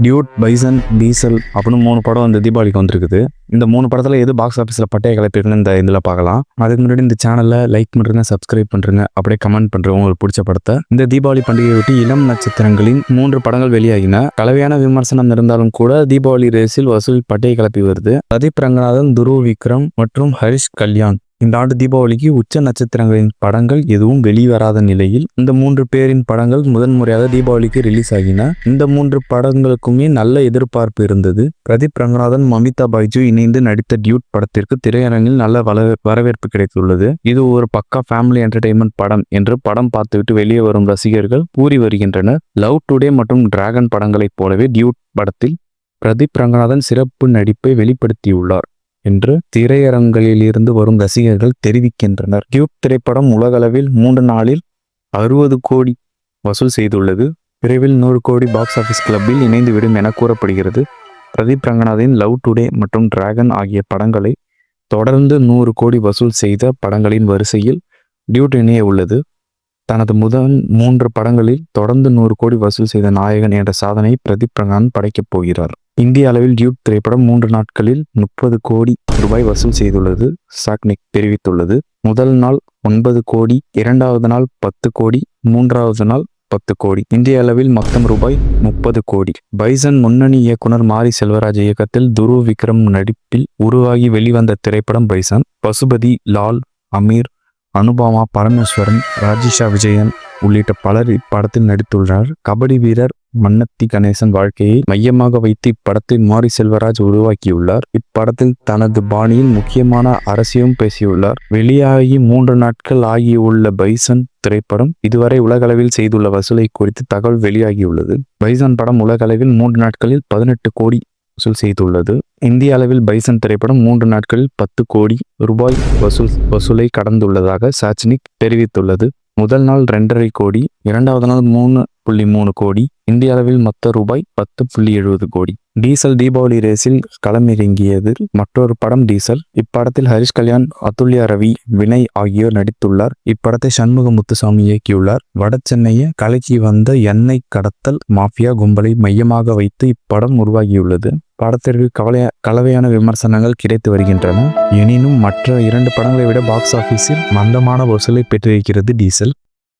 Dude, bison, diesel அப்படின்னு 3 படம் இந்த தீபாவளிக்கு வந்திருக்குது. இந்த 3 படத்தில் எது பாக்ஸ் ஆஃபீஸில் பட்டையை கிளப்பிருக்குன்னு இந்த இதில் பார்க்கலாம். அதுக்கு முன்னாடி இந்த சேனலை லைக் பண்ணுறங்க, சப்ஸ்கிரைப் பண்ணுறங்க, அப்படியே கமெண்ட் பண்ணுறவங்க உங்களுக்கு பிடிச்ச படத்தை. இந்த தீபாவளி பண்டிகையொட்டி இளம் நட்சத்திரங்களின் 3 படங்கள் வெளியாகின. கலவையான விமர்சனம் இருந்தாலும் கூட தீபாவளி ரேஸில் வசூல் பட்டையை கிளப்பி வருது. பிரதீப் ரங்கநாதன், துருவ் விக்ரம் மற்றும் ஹரிஷ் கல்யாண் இந்த ஆண்டு தீபாவளிக்கு உச்ச நட்சத்திரங்களின் படங்கள் எதுவும் வெளிவராத நிலையில் இந்த 3 பேரின் படங்கள் முதன்முறையாக தீபாவளிக்கு ரிலீஸ் ஆகின. இந்த 3 படங்களுக்குமே நல்ல எதிர்பார்ப்பு இருந்தது. பிரதீப் ரங்கநாதன், மமிதா பைஜு இணைந்து நடித்த டியூட் படத்திற்கு திரையரங்கில் நல்ல வரவேற்பு கிடைத்துள்ளது. இது ஒரு பக்கா ஃபேமிலி என்டர்டெயின்மெண்ட் படம் என்று படம் பார்த்துவிட்டு வெளியே வரும் ரசிகர்கள் கூறி வருகின்றனர். லவ் டுடே மற்றும் டிராகன் படங்களைப் போலவே டியூட் படத்தில் பிரதீப் ரங்கநாதன் சிறப்பு நடிப்பை வெளிப்படுத்தியுள்ளார் என்று திரையரங்களிலிருந்து வரும் ரசிகர்கள் தெரிவிக்கின்றனர். டியூட் திரைப்படம் உலகளவில் 3 நாளில் 60 கோடி வசூல் செய்துள்ளது. விரைவில் 100 கோடி பாக்ஸ் ஆஃபீஸ் கிளப்பில் இணைந்துவிடும் என கூறப்படுகிறது. பிரதீப் ரங்கநாதின் லவ் டுடே மற்றும் டிராகன் ஆகிய படங்களை தொடர்ந்து 100 கோடி வசூல் செய்த படங்களின் வரிசையில் டியூட் இணைய உள்ளது. தனது முதல் 3 படங்களில் தொடர்ந்து 100 கோடி வசூல் செய்த நாயகன் என்ற சாதனை பிரதீப் ரங்கநாதன் படைக்கப் போகிறார். இந்திய அளவில் டியூட் திரைப்படம் 3 நாட்களில் 30 கோடி ரூபாய் வசூல் செய்துள்ளது சாக்னிக் தெரிவித்துள்ளது. முதல் நாள் 9 கோடி, 2வது நாள் 10 கோடி, 3வது நாள் 10 கோடி. இந்திய அளவில் மொத்தம் ரூபாய் 30 கோடி. பைசன் முன்னணி இயக்குனர் மாரி செல்வராஜ் இயக்கத்தில் துருவ் விக்ரம் நடிப்பில் உருவாகி வெளிவந்த திரைப்படம் பைசன். பசுபதி, லால், அமீர், அனுபமா பரமேஸ்வரன், ராஜிஷா விஜயன் உள்ளிட்ட பலர் இப்படத்தில் நடித்துள்ளனர். கபடி வீரர் மன்னத்தி கணேசன் வாழ்க்கையை மையமாக வைத்து இப்படத்தை மாரி செல்வராஜ் உருவாக்கியுள்ளார். இப்படத்தில் தனது பாணியில் முக்கியமான அரசியலும் பேசியுள்ளார். வெளியாகி 3 நாட்கள் ஆகியுள்ள பைசன் திரைப்படம் இதுவரை உலகளவில் செய்துள்ள வசூலை குறித்து தகவல் வெளியாகியுள்ளது. பைசன் படம் உலகளவில் 3 நாட்களில் 18 கோடி வசூல் செய்துள்ளது. இந்திய அளவில் பைசன் திரைப்படம் 3 நாட்களில் 10 கோடி ரூபாய் வசூலை கடந்துள்ளதாக சாக்னிக் தெரிவித்துள்ளது. முதல் நாள் 2.5 கோடி, 2வது நாள் 3.3 கோடி. இந்திய அளவில் மொத்த ரூபாய் 10.70 கோடி. டீசல் தீபாவளி ரேஸில் களமிறங்கியது மற்றொரு படம் டீசல். இப்படத்தில் ஹரிஷ் கல்யாண், அதுல்யா ரவி, வினய் ஆகியோர் நடித்துள்ளார். இப்படத்தை சண்முக முத்துசாமி இயக்கியுள்ளார். வட சென்னையை கலக்கி வந்த எண்ணெய் கடத்தல் மாஃபியா கும்பலை மையமாக வைத்து இப்படம் உருவாகியுள்ளது. படத்திற்கு கலவையான விமர்சனங்கள் கிடைத்து வருகின்றன. எனினும் மற்ற 2 படங்களை விட பாக்ஸ் ஆஃபீஸில் மந்தமான வசூலை பெற்றிருக்கிறது டீசல்.